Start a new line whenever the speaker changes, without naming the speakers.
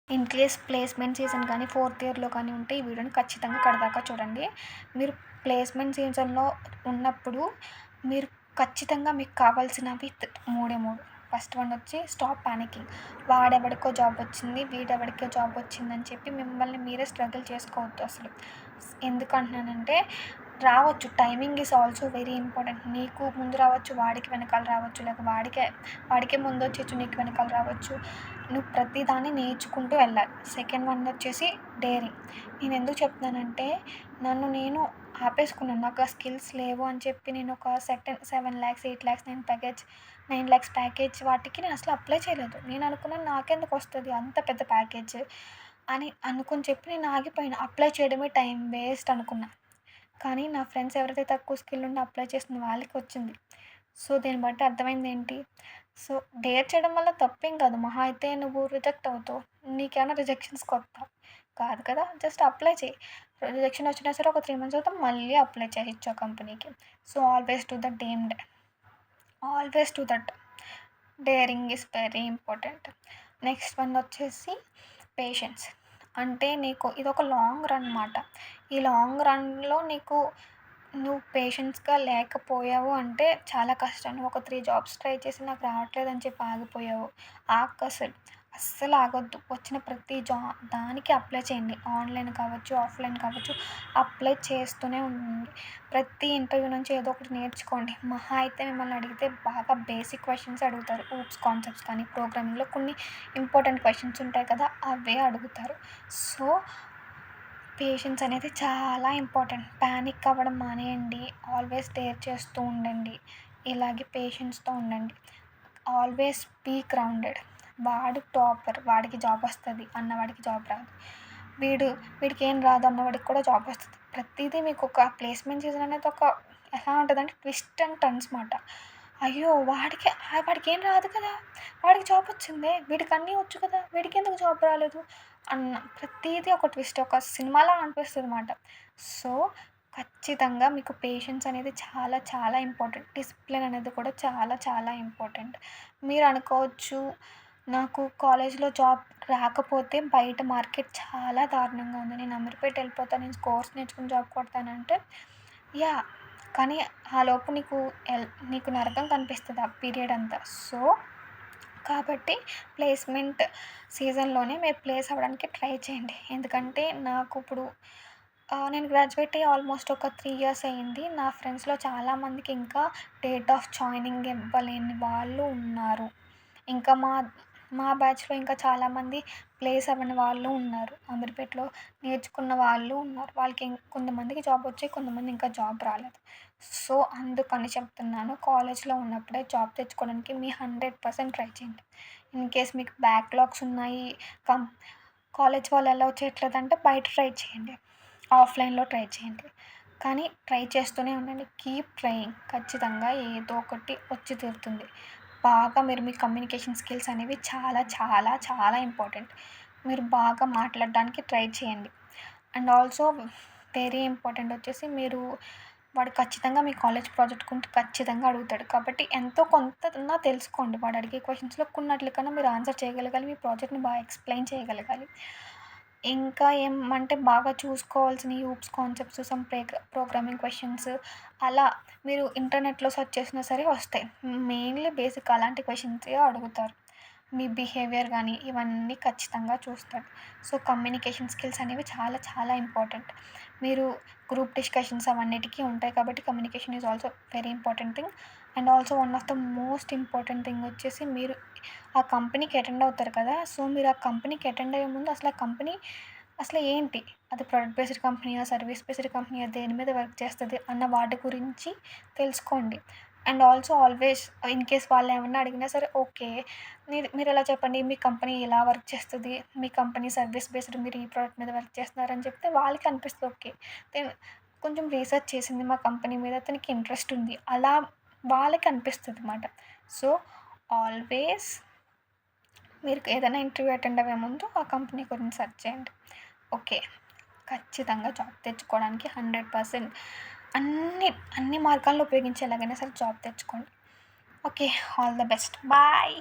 In case placement season కానీ, fourth ఇయర్‌లో కానీ ఉంటే ఈ వీడియోని ఖచ్చితంగా కడదాకా చూడండి. మీరు ప్లేస్‌మెంట్ సీజన్‌లో ఉన్నప్పుడు మీరు ఖచ్చితంగా మీకు కావాల్సినవి మూడే 3. ఫస్ట్ వన్ వచ్చి స్టాప్ పానికింగ్. వాడెవడికో జాబ్ వచ్చింది, వీడెవడికో జాబ్ వచ్చిందని చెప్పి మిమ్మల్ని మీరే స్ట్రగుల్ చేసుకోవద్దు అసలు. ఎందుకంటున్నానంటే రావచ్చు. Timing is also very important. నీకు ముందు రావచ్చు, వాడికి వెనకాల రావచ్చు. లేక వాడికే ముందు వచ్చేయచ్చు, నీకు వెనకాల రావచ్చు. నువ్వు ప్రతి దాన్ని నేర్చుకుంటూ వెళ్ళాలి. సెకండ్ వన్ వచ్చేసి డేరింగ్. నేను ఎందుకు చెప్తున్నానంటే నన్ను నేను ఆపేసుకున్నాను. నాకు ఆ స్కిల్స్ లేవు అని చెప్పి నేను ఒక 7 lakhs, 8 lakhs, 9 lakhs ప్యాకేజ్ వాటికి నేను అసలు అప్లై చేయలేదు. నేను అనుకున్నాను నాకెందుకు వస్తుంది అంత పెద్ద ప్యాకేజ్ అని అనుకుని చెప్పి నేను ఆగిపోయాను. అప్లై చేయడమే టైం వేస్ట్ అనుకున్నా. కానీ నా ఫ్రెండ్స్ ఎవరైతే తక్కువ స్కిల్ ఉండి అప్లై చేసిన వాళ్ళకి వచ్చింది. సో దీన్ని బట్టి అర్థమైంది ఏంటి? సో డేర్ చేయడం వల్ల తప్పేం కాదు. మహా అయితే నువ్వు రిజెక్ట్ అవుతావు. నీకేమైనా రిజెక్షన్స్ కొత్త కాదు కదా! జస్ట్ అప్లై చెయి. రిజెక్షన్ వచ్చినా సరే ఒక 3 months తర్వాత మళ్ళీ అప్లై చేయొచ్చు ఆ కంపెనీకి. So always do the damned. Always do that. Daring is very important. Next one వచ్చేసి పేషెన్స్. అంటే నీకు ఇదొక లాంగ్ రన్ మాట. ఈ లాంగ్ రన్‌లో నువ్వు పేషెన్స్‌గా లేకపోయావు అంటే చాలా కష్టం. నువ్వు ఒక 3 జాబ్స్ ట్రై చేసి నాకు రావట్లేదని చెప్పి ఆగిపోయావు. ఆగకసలు. అస్సలు ఆగొద్దు. వచ్చిన ప్రతి దానికి అప్లై చేయండి. ఆన్‌లైన్ కావచ్చు, ఆఫ్‌లైన్ కావచ్చు. అప్లై చేస్తూనే ఉండండి. ప్రతి ఇంటర్వ్యూ నుంచి ఏదో ఒకటి నేర్చుకోండి. మహా అయితే మిమ్మల్ని అడిగితే బాగా బేసిక్ క్వెషన్స్ అడుగుతారు. ఊప్స్ కాన్సెప్ట్స్ కానీ, ప్రోగ్రామింగ్‌లో కొన్ని ఇంపార్టెంట్ క్వెషన్స్ ఉంటాయి కదా! అవే అడుగుతారు. సో పేషెన్స్ అనేది చాలా ఇంపార్టెంట్. పానిక్ అవ్వడం మానేయండి. ఆల్వేస్ డేర్ చేస్తూ ఉండండి. ఇలాగే పేషెన్స్‌తో ఉండండి. Always be grounded. వాడు టాపర్, వాడికి జాబ్ వస్తది అన్నవాడికి జాబ్ రాదు. వీడికేం రాదు అన్నవాడికి కూడా జాబ్ వస్తది. ప్రతీదీ మీకు ఒక ప్లేస్‌మెంట్ సీజన్ అనేది ఎలా ఉంటదంటే ట్విస్ట్ అండ్ టర్న్స్ మాట. అయ్యో! వాడికేం రాదు కదా! వాడికి జాబ్ వచ్చిందే, వీడికి అన్నీ వచ్చు కదా! వీడికెందుకు జాబ్ రాలేదు అన్న ప్రతీదీ ఒక ట్విస్ట్, ఒక సినిమాలా అనిపిస్తదనమాట. సో ఖచ్చితంగా మీకు పేషెన్స్ అనేది చాలా చాలా ఇంపార్టెంట్. డిసిప్లిన్ అనేది కూడా చాలా చాలా ఇంపార్టెంట్. మీరు అనుకోవచ్చు నాకు కాలేజ్‌లో జాబ్ రాకపోతే బయట మార్కెట్ చాలా దారుణంగా ఉంది. నేను అమీర్పేట వెళ్ళిపోతాను. నేను కోర్స్ నేర్చుకుని జాబ్ కొడతానంటే యాహ్! కానీ ఆలోపు నీకు నరకం కనిపిస్తది ఆ పీరియడ్ అంతా. సో కాబట్టి ప్లేస్‌మెంట్ సీజన్‌లోనే మీరు ప్లేస్ అవ్వడానికి ట్రై చేయండి. ఎందుకంటే నేను గ్రాడ్యుయేట్ అయ్యి ఆల్మోస్ట్ ఒక 3 years అయింది. నా ఫ్రెండ్స్‌లో చాలామందికి ఇంకా డేట్ ఆఫ్ జాయినింగ్ ఇవ్వలేని వాళ్ళు ఉన్నారు. ఇంకా మా బ్యాచ్‌లో ఇంకా చాలామంది ప్లేస్ అవ్వని వాళ్ళు ఉన్నారు. అమీర్పేటలో నేర్చుకున్న వాళ్ళు ఉన్నారు. వాళ్ళకి కొంతమందికి జాబ్ వచ్చాయి. కొంతమంది ఇంకా జాబ్ రాలేదు. సో అందుకని చెప్తున్నాను. కాలేజ్‌లో ఉన్నప్పుడే జాబ్ తెచ్చుకోవడానికి మీ 100% ట్రై చేయండి. ఇన్ కేస్ మీకు బ్యాక్‌లాగ్స్ ఉన్నాయి. కం కాలేజ్ వాళ్ళు అలౌ చేయట్లేదంటే బయట ట్రై చేయండి. ఆఫ్‌లైన్‌లో ట్రై చేయండి. కానీ ట్రై చేస్తూనే ఉండండి. Keep trying. ఖచ్చితంగా ఏదో ఒకటి వచ్చి తీరుతుంది. బాగా మీ కమ్యూనికేషన్ స్కిల్స్ అనేవి చాలా చాలా చాలా ఇంపార్టెంట్. మీరు బాగా మాట్లాడడానికి ట్రై చేయండి. అండ్ ఆల్సో వెరీ ఇంపార్టెంట్ వచ్చేసి వాడు ఖచ్చితంగా మీ కాలేజ్ ప్రాజెక్ట్ గురించి ఖచ్చితంగా అడుగుతాడు. కాబట్టి ఎంతో కొంతన్నా తెలుసుకోండి. వాడు అడిగే క్వెషన్స్‌లో కొన్నిట్లికన్నా మీరు ఆన్సర్ చేయగలగాలి. మీ ప్రాజెక్ట్‌ని బాగా ఎక్స్‌ప్లెయిన్ చేయగలగాలి. ఇంకా ఏమంటే బాగా చూసుకోవాల్సినయి oops concepts, some programming questions అలా మీరు ఇంటర్నెట్‌లో సెర్చ్ చేసినా సరే వస్తాయి. మెయిన్‌లీ బేసిక్ అలాంటి క్వెషన్సే అడుగుతారు. మీ బిహేవియర్ గానీ ఇవన్నీ ఖచ్చితంగా చూస్తాడు. సో కమ్యూనికేషన్ స్కిల్స్ అనేవి చాలా చాలా ఇంపార్టెంట్. మీరు గ్రూప్ డిస్కషన్స్ అవన్నిటికి ఉంటాయి కాబట్టి communication is also very important thing. And also one of the most important thing వచ్చేసి మీరు ఆ కంపెనీకి అటెండ్ అవుతారు కదా! సో మీరు ఆ కంపెనీకి అటెండ్ అయ్యే ముందు అసలు ఆ కంపెనీ అసలు ఏంటి? అది ప్రొడక్ట్ బేస్డ్ కంపెనీయా? సర్వీస్ బేస్డ్ కంపెనీయా? దేని మీద వర్క్ చేస్తది? అన్న వాటి గురించి తెలుసుకోండి. And also always in case వాళ్ళేమన్నా అడిగినా సరే ఓకే. మీరెలా చెప్పండి మీ కంపెనీ ఇలా వర్క్ చేస్తది. మీ కంపెనీ సర్వీస్ బేస్డ్ మీరు ఈ ప్రొడక్ట్ మీద వర్క్ చేస్తున్నారని చెప్తే వాళ్ళకి అనిపిస్తది ఓకే. దెన్ కొంచెం రీసెర్చ్ చేసింది మా కంపెనీ మీద తనకి ఇంట్రెస్ట్ ఉంది. అలా వాళ్ళకి అనిపిస్తదనమాట. సో ఆల్వేస్ మీరు ఏదైనా ఇంటర్వ్యూ అటెండ్ అవ్వే ముందు ఆ కంపెనీ గురించి సెర్చ్ చేయండి. ఓకే. ఖచ్చితంగా జాబ్ తెచ్చుకోవడానికి 100% అన్ని మార్గాలను ఉపయోగించి ఎలాగైనా సరే జాబ్ తెచ్చుకోండి. Okay. All the best. Bye.